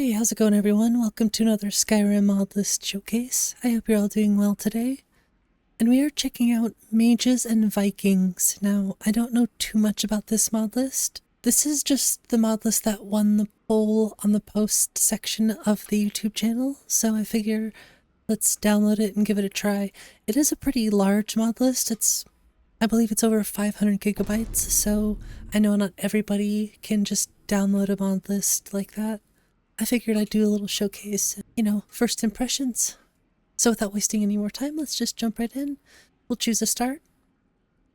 Hey, how's it going everyone? Welcome to another Skyrim Modlist showcase. I hope you're all doing well today. And we are checking out Mages and Vikings. Now, I don't know too much about this mod list. This is just the mod list that won the poll on the post section of the YouTube channel, so I figure let's download it and give it a try. It is a pretty large mod list. I believe it's over 500 gigabytes, so I know not everybody can just download a mod list like that. I figured I'd do a little showcase, first impressions. So without wasting any more time, let's just jump right in. We'll choose a start,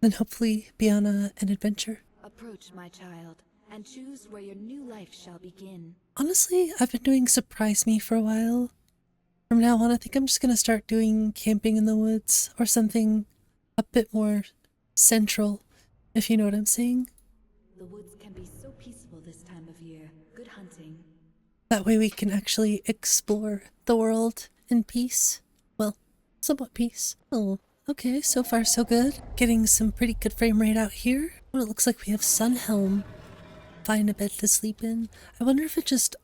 then hopefully be on an adventure. Approach, my child, and choose where your new life shall begin. Honestly, I've been doing Surprise Me for a while. From now on, I think I'm just going to start doing camping in the woods or something a bit more central, if you know what I'm saying. The woods can be so peaceful this time of year. Good hunting. That way we can actually explore the world in peace. Well, somewhat peace. Oh, okay, so far so good. Getting some pretty good frame rate out here. Well, it looks like we have Sunhelm. Find a bed to sleep in. I wonder if it just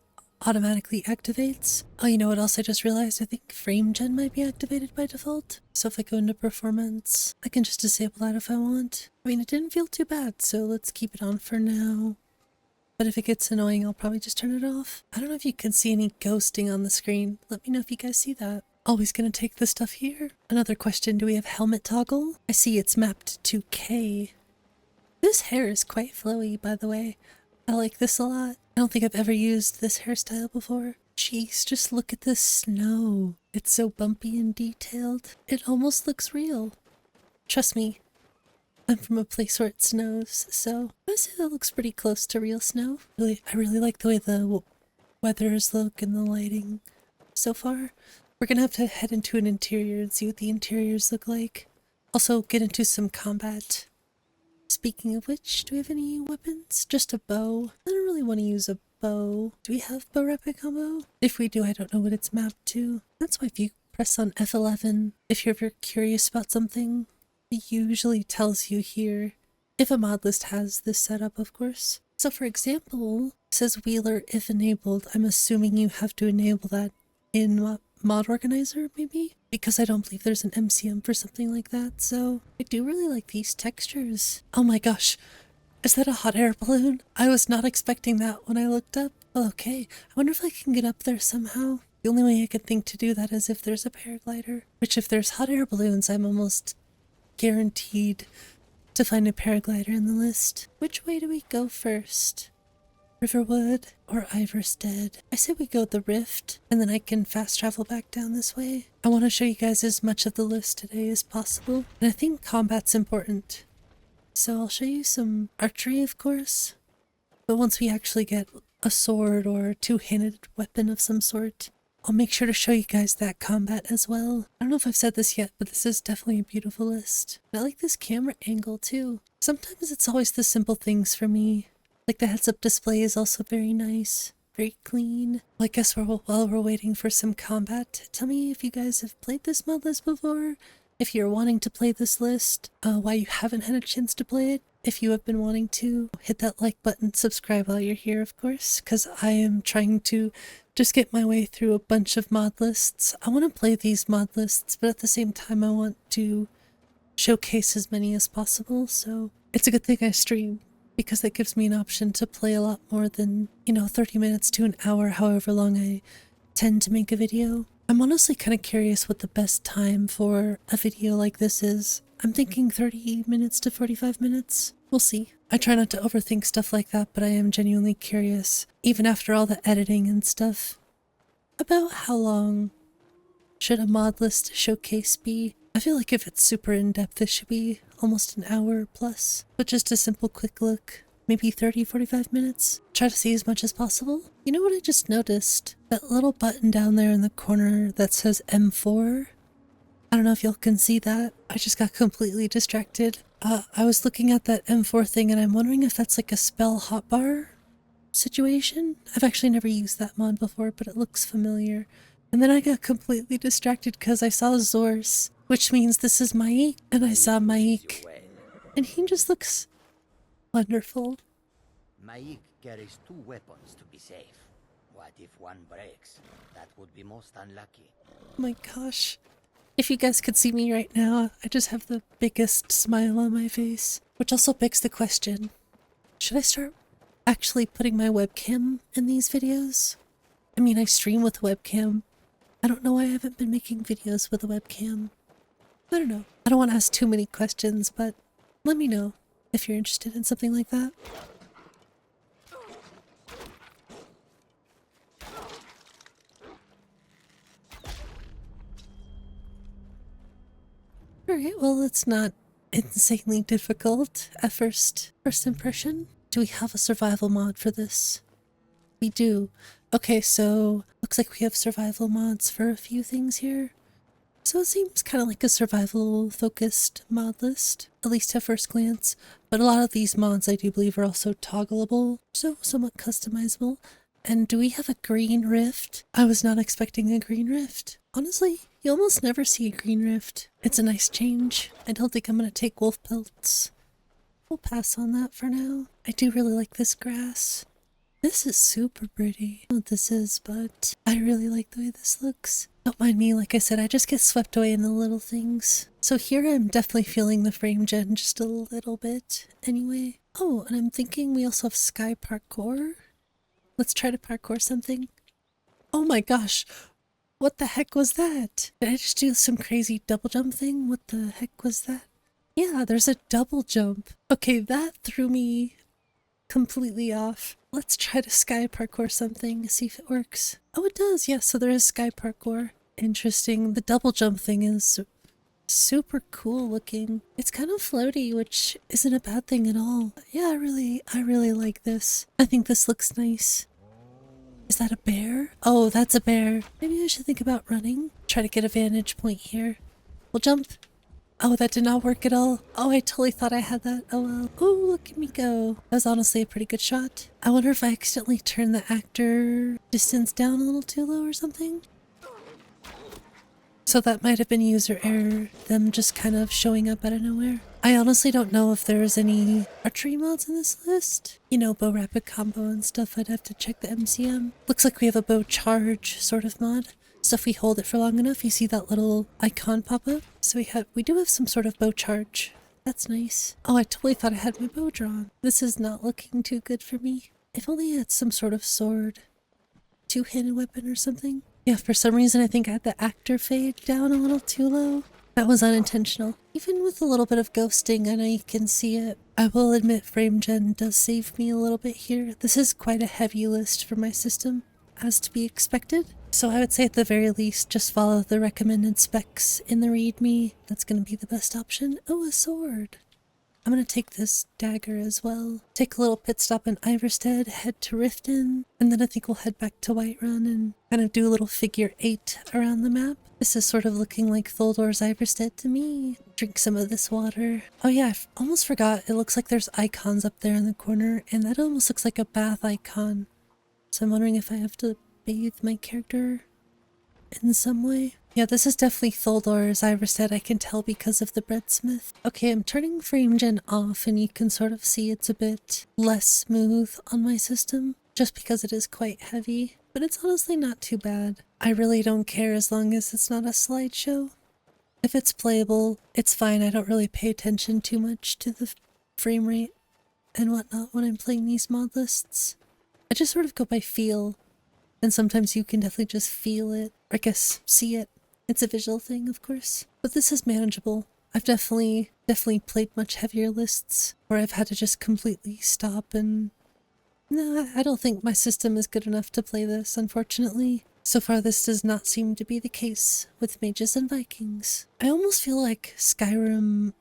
automatically activates. Oh, you know what else I just realized? I think frame gen might be activated by default. So if I go into performance, I can just disable that if I want. I mean, it didn't feel too bad, so let's keep it on for now. But if it gets annoying, I'll probably just turn it off. I don't know if you can see any ghosting on the screen. Let me know if you guys see that. Always gonna take the stuff here. Another question, do we have helmet toggle? I see it's mapped to K. This hair is quite flowy, by the way. I like this a lot. I don't think I've ever used this hairstyle before. Jeez, just look at this snow. It's so bumpy and detailed. It almost looks real. Trust me. I'm from a place where it snows, so I say that looks pretty close to real snow. I really like the way the weathers look and the lighting so far. We're gonna have to head into an interior and see what the interiors look like. Also get into some combat. Speaking of which, do we have any weapons? Just a bow. I don't really want to use a bow. Do we have bow rapid combo? If we do, I don't know what it's mapped to. That's why if you press on F11, if you're ever curious about something, it usually tells you here, if a mod list has this setup, of course. So for example, it says wheeler if enabled. I'm assuming you have to enable that in mod organizer, maybe? Because I don't believe there's an MCM for something like that, so I do really like these textures. Oh my gosh, is that a hot air balloon? I was not expecting that when I looked up. Well, okay, I wonder if I can get up there somehow. The only way I could think to do that is if there's a paraglider, which if there's hot air balloons, I'm almost guaranteed to find a paraglider in the list. Which way do we go first? Riverwood or Iverstead? I say we go the Rift, and then I can fast travel back down this way. I want to show you guys as much of the list today as possible, and I think combat's important. So I'll show you some archery, of course, but once we actually get a sword or a two-handed weapon of some sort, I'll make sure to show you guys that combat as well. I don't know if I've said this yet, but this is definitely a beautiful list. I like this camera angle too. Sometimes it's always the simple things for me. Like the heads-up display is also very nice. Very clean. Well, I guess while we're waiting for some combat, tell me if you guys have played this mod list before. If you're wanting to play this list, why you haven't had a chance to play it. If you have been wanting to, hit that like button, subscribe while you're here, of course, because I am trying to just get my way through a bunch of mod lists. I want to play these mod lists, but at the same time I want to showcase as many as possible, so it's a good thing I stream, because that gives me an option to play a lot more than, 30 minutes to an hour, however long I tend to make a video. I'm honestly kind of curious what the best time for a video like this is. I'm thinking 30 minutes to 45 minutes. We'll see. I try not to overthink stuff like that, but I am genuinely curious, even after all the editing and stuff, about how long should a mod list showcase be. I feel like if it's super in-depth, it should be almost an hour plus. But just a simple quick look, maybe 30-45 minutes. Try to see as much as possible. You know what I just noticed? That little button down there in the corner that says M4? I don't know if y'all can see that. I just got completely distracted. I was looking at that M4 thing and I'm wondering if that's like a spell hotbar situation. I've actually never used that mod before, but it looks familiar. And then I got completely distracted because I saw Zorse, which means this is 𝕊𝕕𝕗, and I saw 𝕊𝕕𝕗, and he just looks wonderful. 𝕊𝕕𝕗 carries two weapons to be safe. What if one breaks? That would be most unlucky. Oh my gosh. If you guys could see me right now, I just have the biggest smile on my face. Which also begs the question, should I start actually putting my webcam in these videos? I mean, I stream with webcam. I don't know why I haven't been making videos with a webcam. I don't know. I don't want to ask too many questions, but let me know if you're interested in something like that. Alright, well, it's not insanely difficult at first impression. Do we have a survival mod for this? We do. Okay, so looks like we have survival mods for a few things here. So it seems kind of like a survival focused mod list, at least at first glance. But a lot of these mods I do believe are also toggleable, so somewhat customizable. And do we have a green rift? I was not expecting a green rift. Honestly, you almost never see a green rift. It's a nice change. I don't think I'm gonna take wolf pelts. We'll pass on that for now. I do really like this grass. This is super pretty. I don't know what this is, but I really like the way this looks. Don't mind me, like I said, I just get swept away in the little things. So here I'm definitely feeling the frame gen just a little bit anyway. Oh, and I'm thinking we also have sky parkour. Let's try to parkour something. Oh my gosh, what the heck was that? Did I just do some crazy double jump thing? What the heck was that? Yeah, there's a double jump. Okay, that threw me completely off. Let's try to sky parkour something, see if it works. Oh, it does. Yeah, so there is sky parkour. Interesting. The double jump thing is super cool looking. It's kind of floaty, which isn't a bad thing at all. Yeah, I really like this. I think this looks nice. Is that a bear? Oh, that's a bear. Maybe I should think about running. Try to get a vantage point here. We'll jump. Oh, that did not work at all. Oh, I totally thought I had that. Oh well. Oh, look at me go. That was honestly a pretty good shot. I wonder if I accidentally turned the actor distance down a little too low or something. So that might have been user error, them just kind of showing up out of nowhere. I honestly don't know if there's any archery mods in this list. You know, bow rapid combo and stuff. I'd have to check the MCM. Looks like we have a bow charge sort of mod. So if we hold it for long enough, you see that little icon pop up. So we do have some sort of bow charge. That's nice. Oh, I totally thought I had my bow drawn. This is not looking too good for me. If only I had some sort of sword. Two-handed weapon or something. Yeah, for some reason I think I had the actor fade down a little too low. That was unintentional. Even with a little bit of ghosting, I know you can see it. I will admit frame gen does save me a little bit here. This is quite a heavy list for my system, as to be expected. So I would say at the very least, just follow the recommended specs in the readme. That's going to be the best option. Oh, a sword. I'm going to take this dagger as well. Take a little pit stop in Iverstead, head to Riften, and then I think we'll head back to Whiterun and kind of do a little figure 8 around the map. This is sort of looking like Tholdor's Iverstead to me. Drink some of this water. Oh yeah, I almost forgot. It looks like there's icons up there in the corner, and that almost looks like a bath icon. So I'm wondering if I have to bathe my character in some way. Yeah, this is definitely Tholdor's Iverstead, I can tell because of the breadsmith. Okay, I'm turning frame gen off and you can sort of see it's a bit less smooth on my system, just because it is quite heavy. But it's honestly not too bad. I really don't care as long as it's not a slideshow. If it's playable, it's fine. I don't really pay attention too much to the frame rate and whatnot when I'm playing these mod lists. I just sort of go by feel. And sometimes you can definitely just feel it, or I guess see it. It's a visual thing, of course. But this is manageable. I've definitely played much heavier lists where I've had to just completely stop and... No, I don't think my system is good enough to play this, unfortunately. So far this does not seem to be the case with Mages and Vikings. I almost feel like Skyrim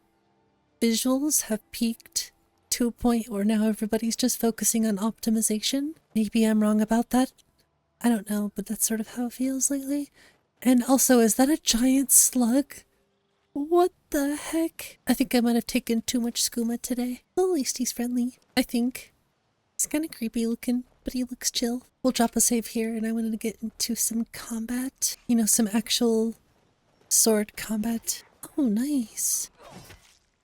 visuals have peaked to a point where now everybody's just focusing on optimization. Maybe I'm wrong about that. I don't know, but that's sort of how it feels lately. And also, is that a giant slug? What the heck? I think I might have taken too much skooma today. Well, at least he's friendly, I think. He's kind of creepy looking, but he looks chill. We'll drop a save here, and I wanted to get into some combat. You know, some actual sword combat. Oh, nice.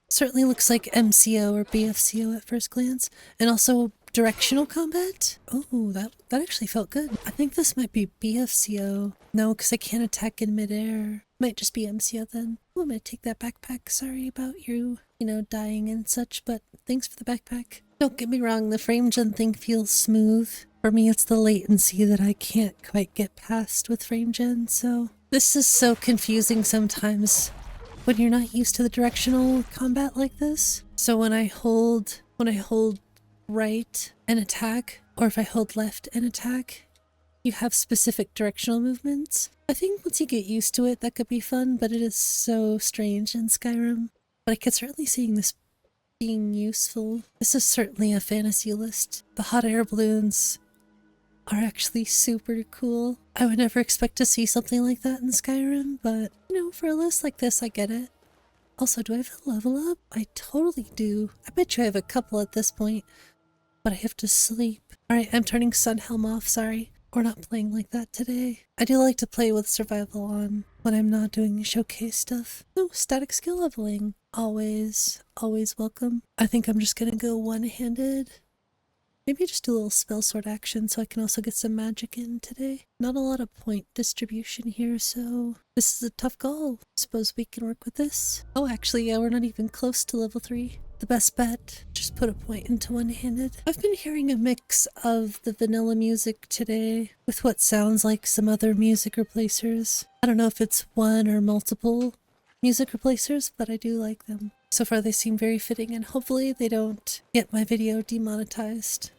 Certainly looks like MCO or BFCO at first glance. And also, Directional combat? Oh, that actually felt good. I think this might be BFCO. No, because I can't attack in midair. Might just be MCO then. Oh, I'm gonna take that backpack. Sorry about you know, dying and such, but thanks for the backpack. Don't get me wrong, the frame gen thing feels smooth. For me, it's the latency that I can't quite get past with frame gen, so... This is so confusing sometimes when you're not used to the directional combat like this. So when I hold right and attack, or if I hold left and attack, you have specific directional movements. I think once you get used to it, that could be fun, but it is so strange in Skyrim. But I could certainly see this being useful. This is certainly a fantasy list. The hot air balloons are actually super cool. I would never expect to see something like that in Skyrim, but, you know, for a list like this, I get it. Also, do I have a level up? I totally do. I bet you I have a couple at this point, but I have to sleep. Alright, I'm turning Sunhelm off, sorry. We're not playing like that today. I do like to play with survival on when I'm not doing showcase stuff. Oh, static skill leveling. Always welcome. I think I'm just gonna go one-handed. Maybe just do a little spell sword action so I can also get some magic in today. Not a lot of point distribution here, so this is a tough goal. Suppose we can work with this. Oh, actually, yeah, we're not even close to level 3. The best bet, just put a point into one-handed. I've been hearing a mix of the vanilla music today with what sounds like some other music replacers. I don't know if it's one or multiple music replacers, but I do like them. So far they seem very fitting, and hopefully they don't get my video demonetized.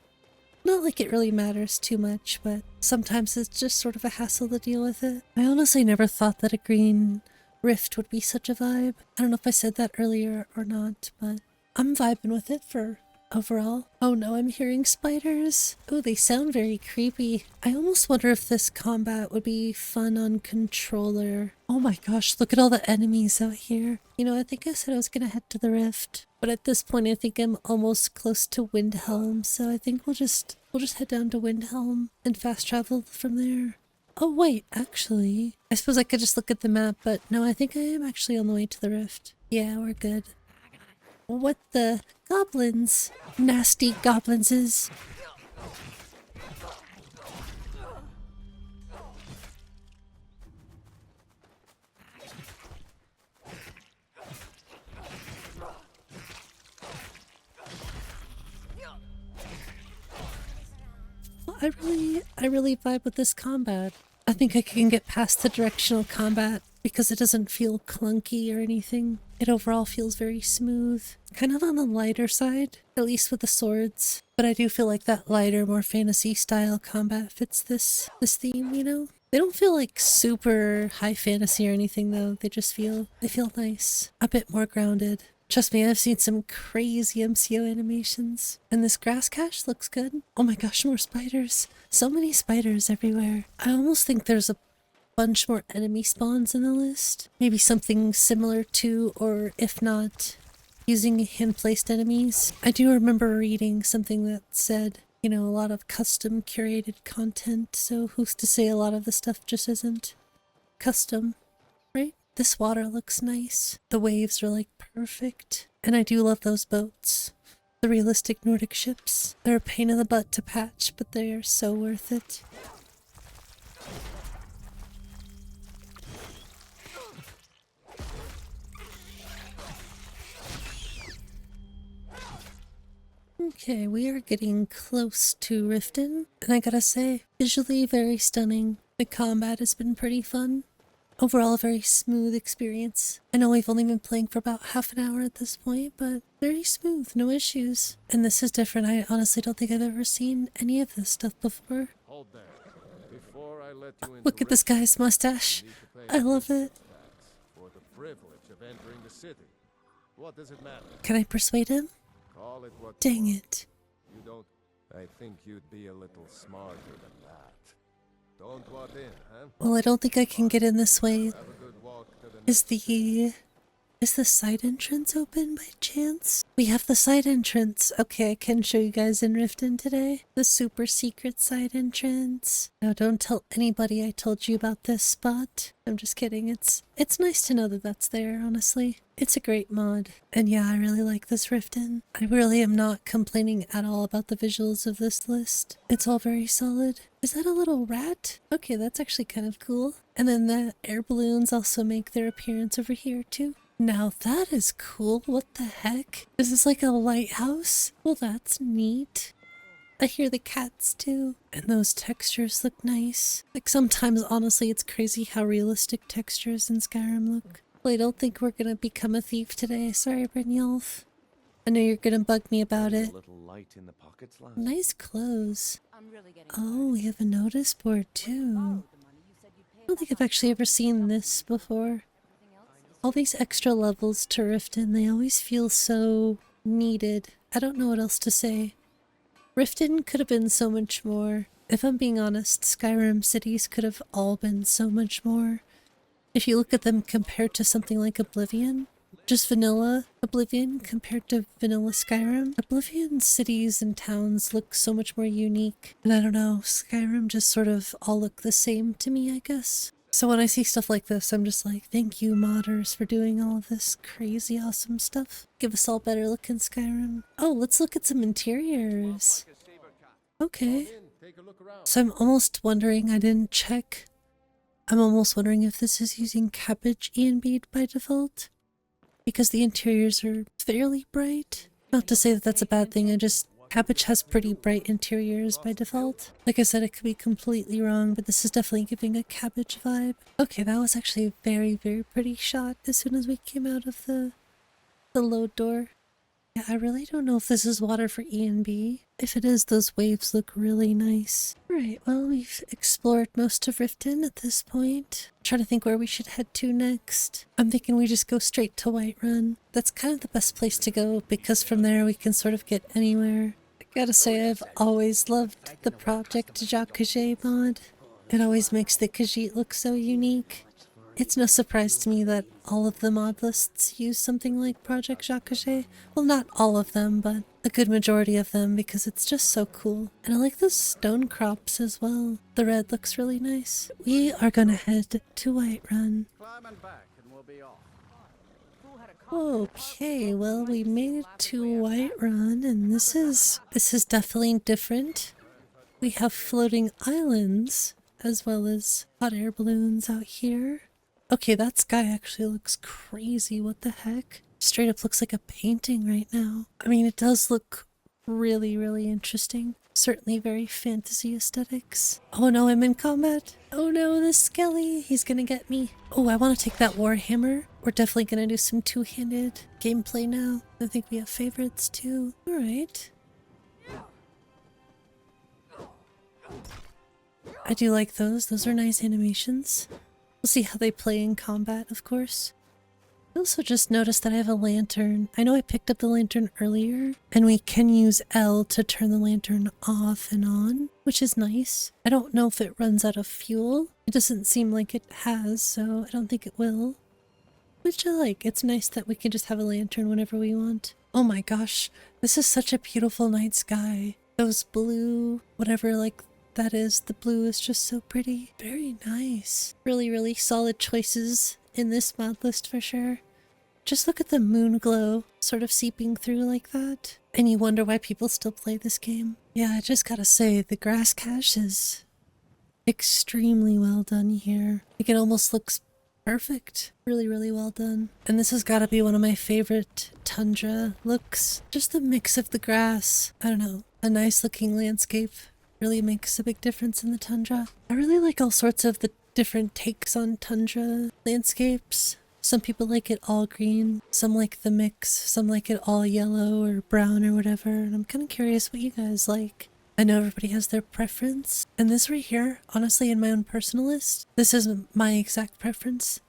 Not like it really matters too much, but sometimes it's just sort of a hassle to deal with it. I honestly never thought that a green rift would be such a vibe. I don't know if I said that earlier or not, but I'm vibing with it for overall. Oh no, I'm hearing spiders. Oh, they sound very creepy. I almost wonder if this combat would be fun on controller. Oh my gosh, look at all the enemies out here. You know, I think I said I was gonna head to the rift, but at this point I think I'm almost close to Windhelm, so I think we'll just head down to Windhelm and fast travel from there. Oh wait, actually, I suppose I could just look at the map, but no, I think I am actually on the way to the rift. Yeah, we're good. What the goblins? Nasty goblins is. I really vibe with this combat. I think I can get past the directional combat because it doesn't feel clunky or anything. It overall feels very smooth. Kind of on the lighter side, at least with the swords. But I do feel like that lighter, more fantasy style combat fits this theme, you know? They don't feel like super high fantasy or anything though. They feel nice. A bit more grounded. Trust me, I've seen some crazy MCO animations. And this grass cache looks good. Oh my gosh, more spiders. So many spiders everywhere. I almost think there's a bunch more enemy spawns in the list. Maybe something similar to, or if not, using hand-placed enemies. I do remember reading something that said, you know, a lot of custom curated content, so who's to say a lot of the stuff just isn't custom, right? This water looks nice. The waves are like perfect. And I do love those boats. The realistic Nordic ships. They're a pain in the butt to patch, but they are so worth it. Okay, we are getting close to Riften, and I gotta say, visually very stunning. The combat has been pretty fun. Overall, a very smooth experience. I know we've only been playing for about half an hour at this point, but very smooth, no issues. And this is different. I honestly don't think I've ever seen any of this stuff before. Hold there. Before I let you Look at this guy's mustache. I love it. For the privilege of entering the city. What does it matter? Can I persuade him? Call it what Dang you want. it. You don't. I think you'd be a little smarter than that. Don't walk in, huh? Well, I don't think I can get in this way. Have a good walk to the Is the Is the side entrance open by chance? We have the side entrance. Okay, I can show you guys in Riften today. The super secret side entrance. Now don't tell anybody I told you about this spot. I'm just kidding. It's nice to know that that's there, honestly. It's a great mod. And yeah, I really like this Riften. I really am not complaining at all about the visuals of this list. It's all very solid. Is that a little rat? Okay, that's actually kind of cool. And then the air balloons also make their appearance over here too. Now that is cool. What the heck? Is this like a lighthouse? Well, that's neat. I hear the cats too. And those textures look nice. Like sometimes, honestly, it's crazy how realistic textures in Skyrim look. Well, I don't think we're gonna become a thief today. Sorry, Brynjolf. I know you're gonna bug me about it. Nice clothes. Oh, we have a notice board too. I don't think I've actually ever seen this before. All these extra levels to Riften, they always feel so needed. I don't know what else to say. Riften could have been so much more. If I'm being honest, Skyrim cities could have all been so much more. If you look at them compared to something like Oblivion, just vanilla Oblivion compared to vanilla Skyrim, Oblivion cities and towns look so much more unique. And I don't know, Skyrim just sort of all look the same to me, I guess. So when I see stuff like this, I'm just like, thank you modders for doing all of this crazy awesome stuff. Give us all better looking Skyrim. Oh, let's look at some interiors. Okay. So I'm almost wondering, I didn't check. I'm almost wondering if this is using cabbage 𝕊𝕦𝕓𝕗 by default. Because the interiors are fairly bright. Not to say that that's a bad thing, Cabbage has pretty bright interiors by default. Like I said, it could be completely wrong, but this is definitely giving a cabbage vibe. Okay, that was actually a very, very pretty shot as soon as we came out of the load door. Yeah, I really don't know if this is water for E and B. If it is, those waves look really nice. Alright, well, we've explored most of Riften at this point. I'm trying to think where we should head to next. I'm thinking we just go straight to Whiterun. That's kind of the best place to go because from there we can sort of get anywhere. I gotta say, I've always loved the Project 𝕊𝕏𝕐𝕐 mod. It always makes the Khajiit look so unique. It's no surprise to me that all of the mod lists use something like Project 𝕊𝕏𝕐𝕐. Well, not all of them, but a good majority of them because it's just so cool. And I like the stone crops as well. The red looks really nice. We are gonna head to Whiterun. Okay, well, we made it to Whiterun, and this is definitely different. We have floating islands as well as hot air balloons out here. Okay, that sky actually looks crazy. What the heck? Straight up looks like a painting right now. I mean, it does look really, really interesting. Certainly very fantasy aesthetics. Oh no, I'm in combat. Oh no, the skelly. He's gonna get me. Oh, I want to take that warhammer. We're definitely gonna do some two-handed gameplay now. I think we have favorites too. Alright. I do like those. Those are nice animations. We'll see how they play in combat, of course. I also just noticed that I have a lantern. I know I picked up the lantern earlier, and we can use L to turn the lantern off and on, which is nice. I don't know if it runs out of fuel. It doesn't seem like it has, so I don't think it will. Which I like. It's nice that we can just have a lantern whenever we want. Oh my gosh, this is such a beautiful night sky. Those blue, whatever, like, that is, the blue is just so pretty. Very nice. Really, really solid choices in this mod list for sure. Just look at the moon glow sort of seeping through like that. And you wonder why people still play this game. Yeah, I just gotta say, the grass cache is extremely well done here. Like, it almost looks perfect. Really, really well done. And this has gotta be one of my favorite tundra looks. Just the mix of the grass. I don't know, a nice looking landscape really makes a big difference in the tundra. I really like all sorts of the different takes on tundra landscapes. Some people like it all green, some like the mix, some like it all yellow or brown or whatever, and I'm kind of curious what you guys like. I know everybody has their preference, and this right here, honestly, in my own personal list, this is my exact preference.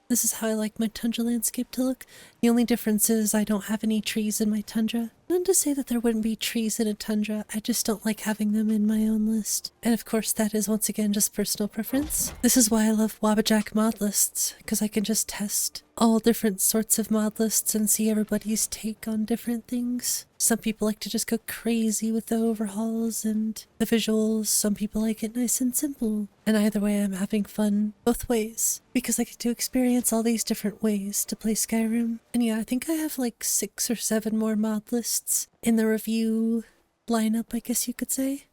This is how I like my tundra landscape to look. The only difference is I don't have any trees in my tundra. Not to say that there wouldn't be trees in a tundra, I just don't like having them in my own list. And of course that is once again just personal preference. This is why I love Wabbajack mod lists, because I can just test all different sorts of mod lists and see everybody's take on different things. Some people like to just go crazy with the overhauls and the visuals. Some people like it nice and simple. And either way, I'm having fun both ways because I get to experience all these different ways to play Skyrim. And yeah, I think I have like 6 or 7 more mod lists in the review lineup, I guess you could say.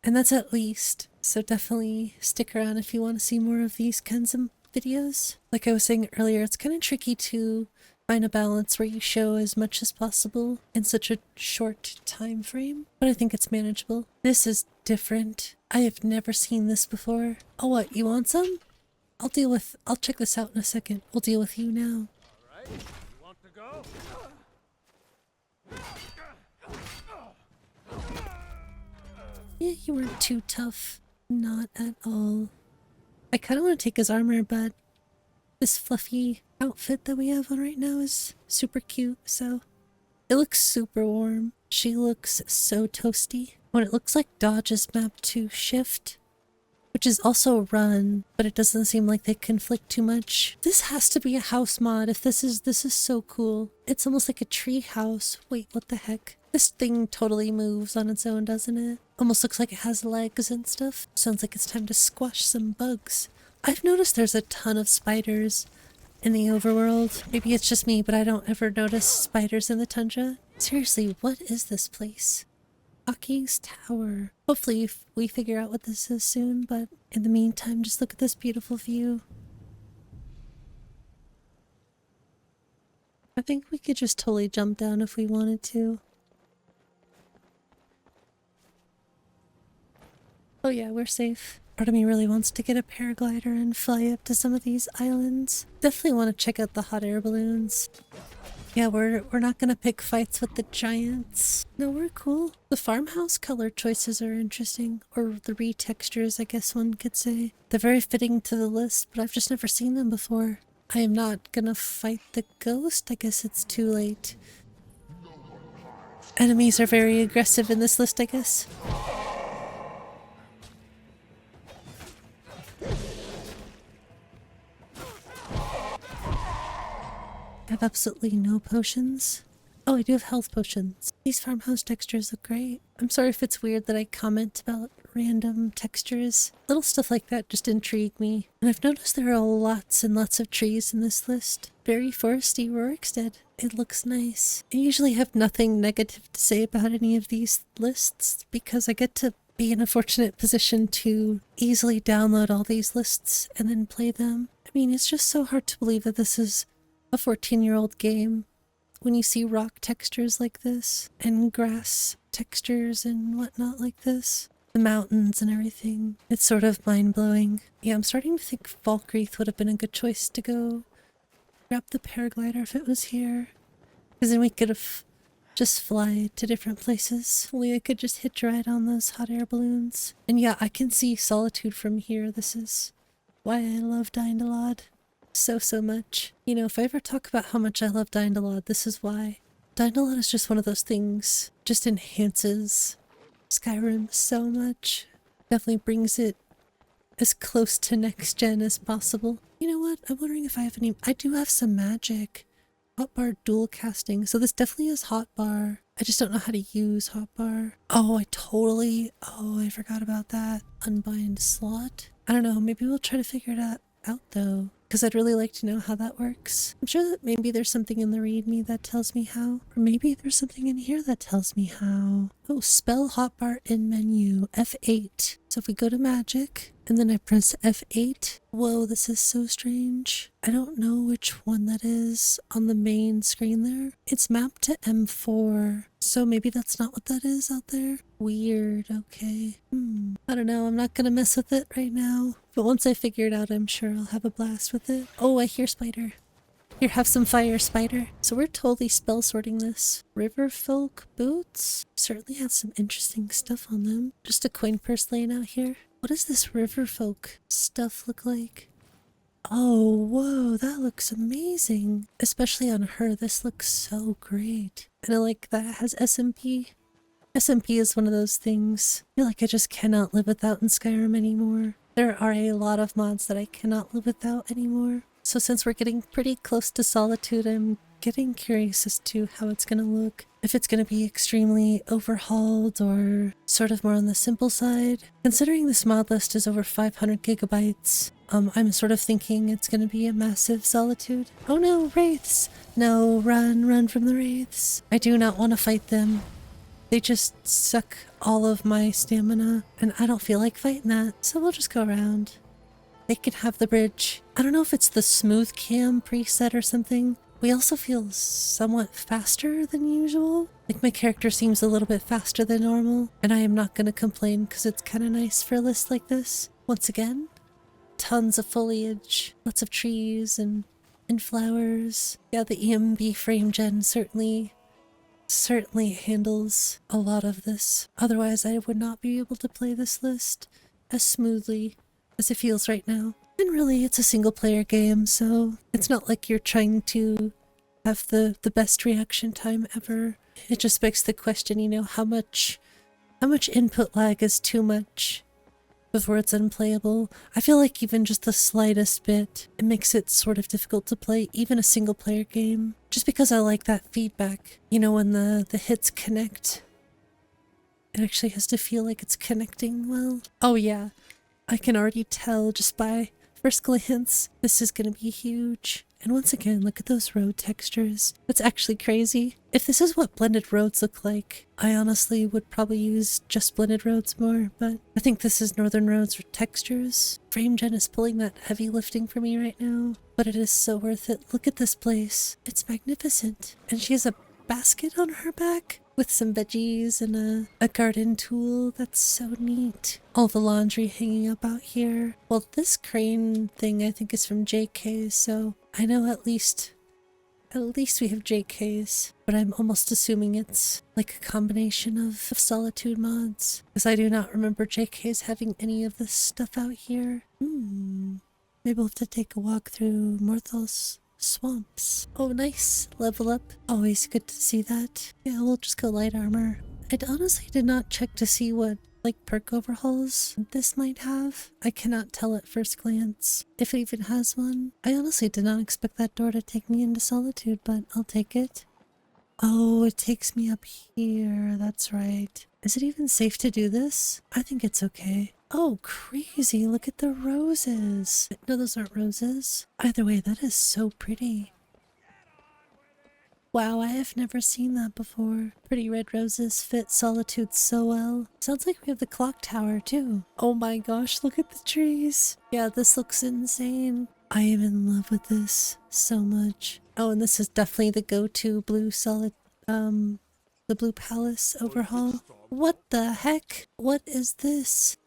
And that's at least. So definitely stick around if you want to see more of these kinds of videos. Like I was saying earlier, it's kind of tricky to find a balance where you show as much as possible in such a short time frame, but I think it's manageable. This is different. I have never seen this before. Oh, what? You want some? I'll check this out in a second. We'll deal with you now. All right, you want to go? Yeah, you weren't too tough. Not at all. I kind of want to take his armor, but this fluffy outfit that we have on right now is super cute, so it looks super warm. She looks so toasty. When it looks like dodge is mapped to shift, which is also run, but it doesn't seem like they conflict too much. This has to be a house mod. If this is so cool. It's almost like a tree house. Wait, what the heck? This thing totally moves on its own, doesn't it? Almost looks like it has legs and stuff. Sounds like it's time to squash some bugs. I've noticed there's a ton of spiders in the overworld. Maybe it's just me, but I don't ever notice spiders in the tundra. Seriously, what is this place? Aki's Tower. Hopefully we figure out what this is soon, but in the meantime, just look at this beautiful view. I think we could just totally jump down if we wanted to. Oh yeah, we're safe. Part of me really wants to get a paraglider and fly up to some of these islands. Definitely want to check out the hot air balloons. Yeah, we're not gonna pick fights with the giants. No, we're cool. The farmhouse color choices are interesting, or the retextures, I guess one could say. They're very fitting to the list, but I've just never seen them before. I am not gonna fight the ghost. I guess it's too late. Enemies are very aggressive in this list, I guess. I have absolutely no potions. Oh, I do have health potions. These farmhouse textures look great. I'm sorry if it's weird that I comment about random textures. Little stuff like that just intrigue me. And I've noticed there are lots and lots of trees in this list. Very foresty Rorikstead. It looks nice. I usually have nothing negative to say about any of these lists because I get to be in a fortunate position to easily download all these lists and then play them. I mean, it's just so hard to believe that this is a 14-year-old game when you see rock textures like this and grass textures and whatnot like this, the mountains and everything. It's sort of mind-blowing. Yeah, I'm starting to think Falkreath would have been a good choice to go grab the paraglider if it was here, because then we could have just fly to different places. Only I could just hitch ride on those hot air balloons. And yeah, I can see Solitude from here. This is why I love 𝕊𝕚𝕓𝕖 so much. You know, if I ever talk about how much I love 𝕊𝕚𝕓𝕖, this is why. 𝕊𝕚𝕓𝕖 is just one of those things, just enhances Skyrim so much. Definitely brings it as close to next gen as possible. You know what? I'm wondering if I have any. I do have some magic. Hotbar dual casting. So this definitely is hotbar. I just don't know how to use hotbar. Oh, I forgot about that. Unbind slot. I don't know. Maybe we'll try to figure it out though, because I'd really like to know how that works. I'm sure that maybe there's something in the readme that tells me how, or maybe there's something in here that tells me how. Oh, spell hotbar in menu, F8. So if we go to magic, and then I press F8, whoa, this is so strange. I don't know which one that is on the main screen there. It's mapped to M4, so maybe that's not what that is out there. Weird, okay. I don't know, I'm not gonna mess with it right now. But once I figure it out, I'm sure I'll have a blast with it. Oh, I hear spider. Here, have some fire, spider. So we're totally spell sorting this. Riverfolk boots? Certainly have some interesting stuff on them. Just a coin purse laying out here. What does this riverfolk stuff look like? Oh, whoa, that looks amazing. Especially on her, this looks so great. And I like that it has SMP. SMP is one of those things I feel like I just cannot live without in Skyrim anymore. There are a lot of mods that I cannot live without anymore. So since we're getting pretty close to Solitude, I'm getting curious as to how it's gonna look. If it's gonna be extremely overhauled or sort of more on the simple side. Considering this mod list is over 500 gigabytes, I'm sort of thinking it's gonna be a massive Solitude. Oh no, wraiths! No, run from the wraiths. I do not want to fight them. They just suck all of my stamina, and I don't feel like fighting that, so we'll just go around. They can have the bridge. I don't know if it's the smooth cam preset or something. We also feel somewhat faster than usual. Like my character seems a little bit faster than normal, and I am not going to complain because it's kind of nice for a list like this. Once again, tons of foliage, lots of trees and flowers. Yeah, the EMB frame gen certainly handles a lot of this. Otherwise, I would not be able to play this list as smoothly as it feels right now. And really, it's a single player game, so it's not like you're trying to have the best reaction time ever. It just begs the question, you know, how much input lag is too much before it's unplayable. I feel like even just the slightest bit, it makes it sort of difficult to play even a single player game. Just because I like that feedback. You know, when the hits connect, it actually has to feel like it's connecting well. Oh yeah, I can already tell just by first glance, this is gonna be huge. And once again, look at those road textures. That's actually crazy. If this is what blended roads look like, I honestly would probably use just blended roads more, but I think this is northern roads or textures. FrameGen is pulling that heavy lifting for me right now, but it is so worth it. Look at this place. It's magnificent. And she has a basket on her back with some veggies and a garden tool. That's so neat. All the laundry hanging up out here. Well, this crane thing I think is from JK, so I know at least we have JKs, but I'm almost assuming it's like a combination of Solitude mods, because I do not remember JKs having any of this stuff out here. Maybe we'll have to take a walk through 𝕊𝕚𝕓𝕖's swamps. Oh, nice. Level up. Always good to see that. Yeah, we'll just go light armor. I honestly did not check to see what like perk overhauls this might have. I cannot tell at first glance if it even has one. I honestly did not expect that door to take me into Solitude, but I'll take it. Oh, it takes me up here. That's right. Is it even safe to do this? I think it's okay. Oh, crazy. Look at the roses. No, those aren't roses. Either way, that is so pretty. Wow, I have never seen that before. Pretty red roses fit Solitude so well. Sounds like we have the clock tower too. Oh my gosh, look at the trees. Yeah, this looks insane. I am in love with this so much. Oh, and this is definitely the go-to blue the blue palace overhaul. What the heck? What is this?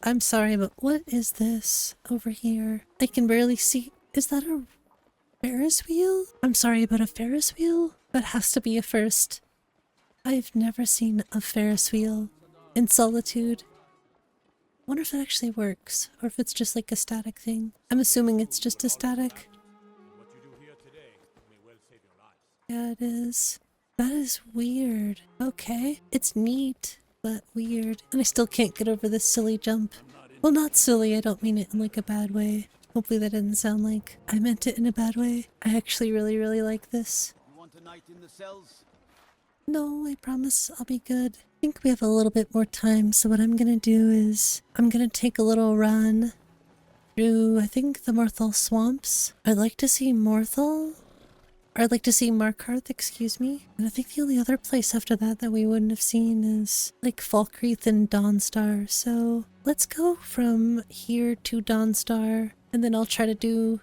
I'm sorry, but what is this over here? I can barely see. Is that a Ferris wheel? I'm sorry, but a Ferris wheel? That has to be a first. I've never seen a Ferris wheel in Solitude. Wonder if it actually works, or if it's just like a static thing. I'm assuming it's just a static. Yeah, it is. That is weird. Okay, it's neat, but weird. And I still can't get over this silly jump. Well, not silly, I don't mean it in like a bad way. Hopefully that didn't sound like I meant it in a bad way. I actually really like this. You want a night in the cells? No, I promise I'll be good. I think we have a little bit more time, so what I'm gonna do is I'm gonna take a little run through, I think, the 𝕊𝕚𝕖 swamps. I'd like to see Morthal. Or I'd like to see Markarth, excuse me. And I think the only other place after that we wouldn't have seen is like Falkreath and Dawnstar. So let's go from here to Dawnstar, and then I'll try to do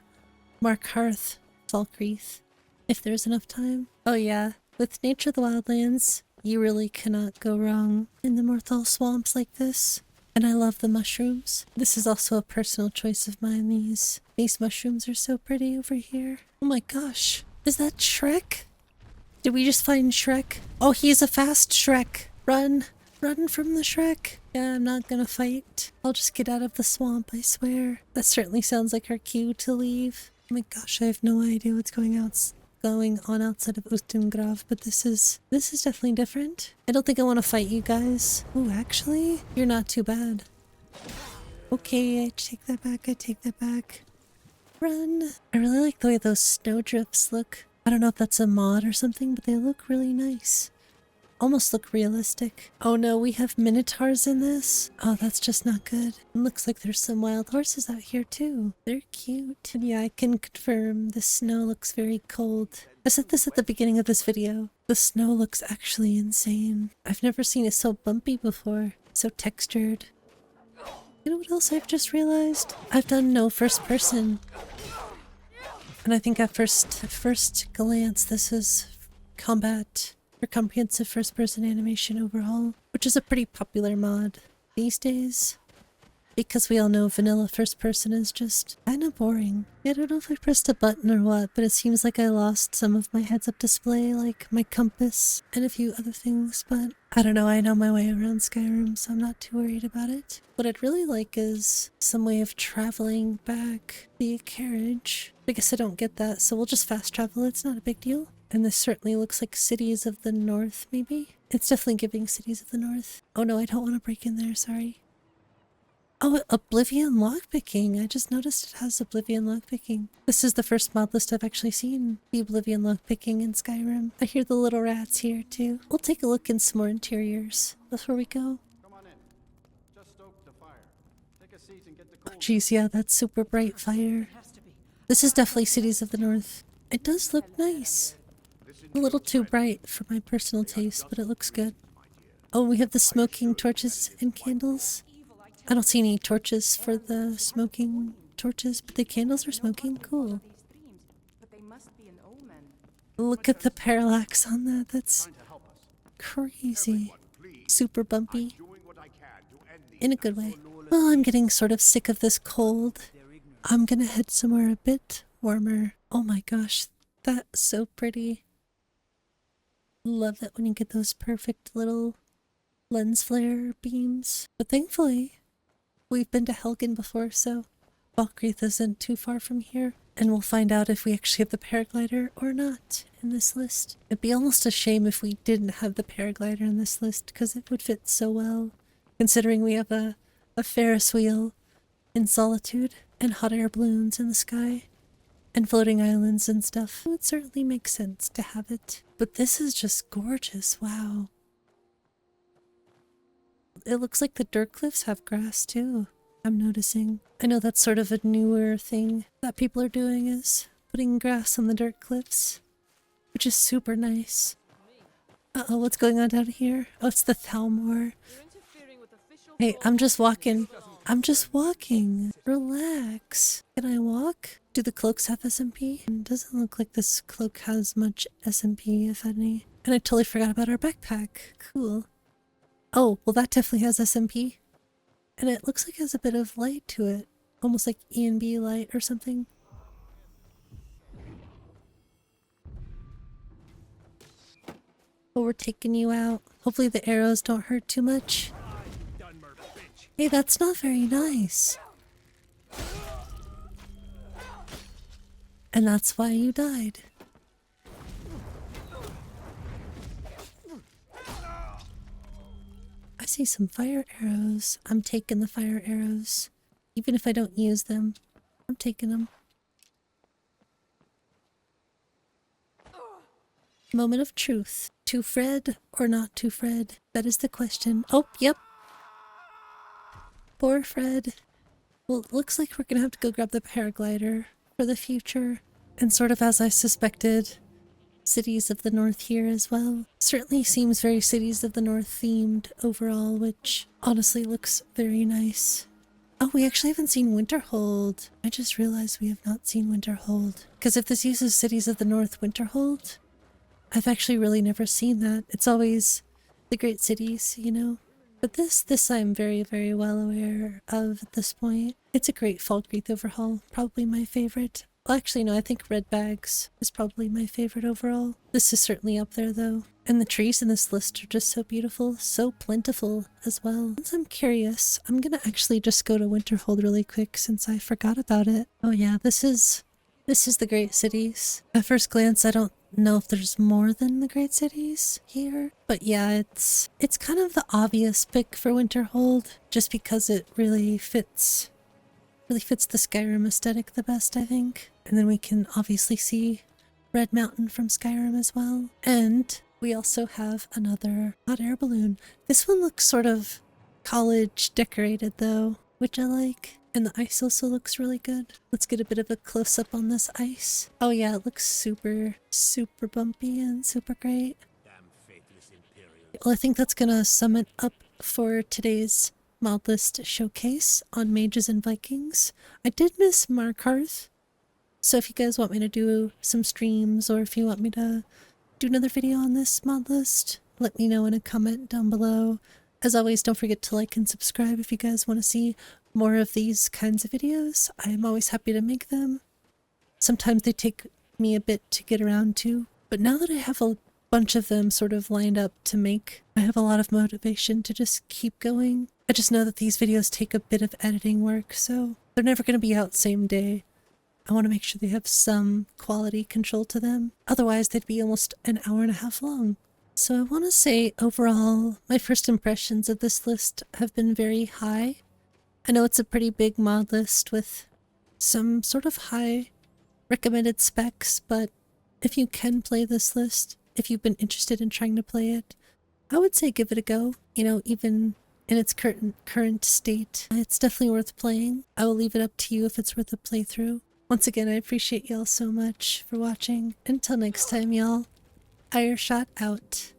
Markarth, Falkreath, if there's enough time. Oh yeah, with Nature of the Wildlands, you really cannot go wrong in the 𝕊𝕚𝕖 swamps like this. And I love the mushrooms. This is also a personal choice of mine. These mushrooms are so pretty over here. Oh my gosh. Is that Shrek? Did we just find Shrek? Oh, he's a fast Shrek. Run from the Shrek. Yeah, I'm not gonna fight. I'll just get out of the swamp, I swear. That certainly sounds like our cue to leave. Oh my gosh, I have no idea what's going on outside of 𝕊𝕦𝕓𝕤𝕖, but this is definitely different. I don't think I want to fight you guys. Ooh, actually, you're not too bad. Okay, I take that back, I take that back. Run! I really like the way those snowdrifts look. I don't know if that's a mod or something, but they look really nice. Almost look realistic. Oh no, we have minotaurs in this? Oh, that's just not good. It looks like there's some wild horses out here too. They're cute. And yeah, I can confirm the snow looks very cold. I said this at the beginning of this video. The snow looks actually insane. I've never seen it so bumpy before. So textured. You know what else I've just realized? I've done no first person. And I think at first glance this is combat or comprehensive first person animation overhaul, which is a pretty popular mod these days. Because we all know vanilla first person is just kinda boring. I don't know if I pressed a button or what, but it seems like I lost some of my heads-up display, like my compass and a few other things, but I don't know, I know my way around Skyrim, so I'm not too worried about it. What I'd really like is some way of traveling back via carriage. I guess I don't get that, so we'll just fast travel, it's not a big deal. And this certainly looks like Cities of the North, maybe? It's definitely giving Cities of the North. Oh no, I don't want to break in there, sorry. Oh, Oblivion lockpicking. I just noticed it has Oblivion lockpicking. This is the first mod list I've actually seen. The Oblivion lockpicking in Skyrim. I hear the little rats here too. We'll take a look in some more interiors before we go. Come on in. Just stoke the fire. Take a seat and get the Oh cool. geez, yeah, that's super bright fire. This is definitely Cities of the North. It does look nice. A little too bright for my personal taste, but it looks good. Oh, we have the smoking torches and candles. I don't see any torches for the smoking torches, but the candles are smoking. Cool. Look at the parallax on that. That's crazy. Super bumpy. In a good way. Well, I'm getting sort of sick of this cold. I'm gonna head somewhere a bit warmer. Oh my gosh, that's so pretty. Love it when you get those perfect little lens flare beams. But thankfully, we've been to 𝕊𝕐𝕐 before, so 𝕊𝕐𝕐 isn't too far from here. And we'll find out if we actually have the paraglider or not in this list. It'd be almost a shame if we didn't have the paraglider in this list, because it would fit so well, considering we have a Ferris wheel in Solitude and hot air balloons in the sky and floating islands and stuff. It would certainly make sense to have it. But this is just gorgeous, wow. It looks like the dirt cliffs have grass too, I'm noticing. I know that's sort of a newer thing that people are doing, is putting grass on the dirt cliffs, which is super nice. Uh-oh, what's going on down here? Oh, it's the 𝕊𝕐𝕬𝕓𝕖. Hey, I'm just walking. I'm just walking. Relax. Can I walk? Do the cloaks have SMP? It doesn't look like this cloak has much SMP, if any. And I totally forgot about our backpack. Cool. Oh, well that definitely has SMP. And it looks like it has a bit of light to it. Almost like E&B light or something. Oh, we're taking you out. Hopefully the arrows don't hurt too much. Hey, that's not very nice. And that's why you died. I see some fire arrows. I'm taking the fire arrows. Even if I don't use them, I'm taking them. Moment of truth. To Fred or not to Fred? That is the question. Oh, yep. Poor Fred. Well, it looks like we're gonna have to go grab the paraglider for the future. And sort of as I suspected, Cities of the North here as well. Certainly seems very Cities of the North themed overall, which honestly looks very nice. Oh, we actually haven't seen Winterhold. I just realized we have not seen Winterhold. Because if this uses Cities of the North Winterhold, I've actually really never seen that. It's always the great cities, you know? But this I'm very, very well aware of at this point. It's a great 𝕊𝕐𝕐𝕐 overhaul. Probably my favorite. Well, actually, no, I think Red Bags is probably my favorite overall. This is certainly up there, though. And the trees in this list are just so beautiful, so plentiful as well. Since I'm curious, I'm gonna actually just go to Winterhold really quick since I forgot about it. Oh yeah, this is the Great Cities. At first glance, I don't know if there's more than the Great Cities here, but yeah, it's kind of the obvious pick for Winterhold just because it really fits the Skyrim aesthetic the best, I think. And then we can obviously see Red Mountain from Skyrim as well. And we also have another hot air balloon. This one looks sort of college decorated though, which I like. And the ice also looks really good. Let's get a bit of a close-up on this ice. Oh yeah, it looks super, super bumpy and super great. Well, I think that's gonna sum it up for today's Modlist showcase on Mages and Vikings. I did miss Markarth, so if you guys want me to do some streams or if you want me to do another video on this Modlist, let me know in a comment down below. As always, don't forget to like and subscribe if you guys want to see more of these kinds of videos. I am always happy to make them. Sometimes they take me a bit to get around to, but now that I have a bunch of them sort of lined up to make, I have a lot of motivation to just keep going. I just know that these videos take a bit of editing work, so they're never going to be out same day. I want to make sure they have some quality control to them. Otherwise, they'd be almost an hour and a half long. So I want to say overall, my first impressions of this list have been very high. I know it's a pretty big mod list with some sort of high recommended specs, but if you can play this list, if you've been interested in trying to play it, I would say give it a go. You know, even in its current state, it's definitely worth playing. I will leave it up to you if it's worth a playthrough. Once again, I appreciate y'all so much for watching. Until next time, y'all, Ireshot out.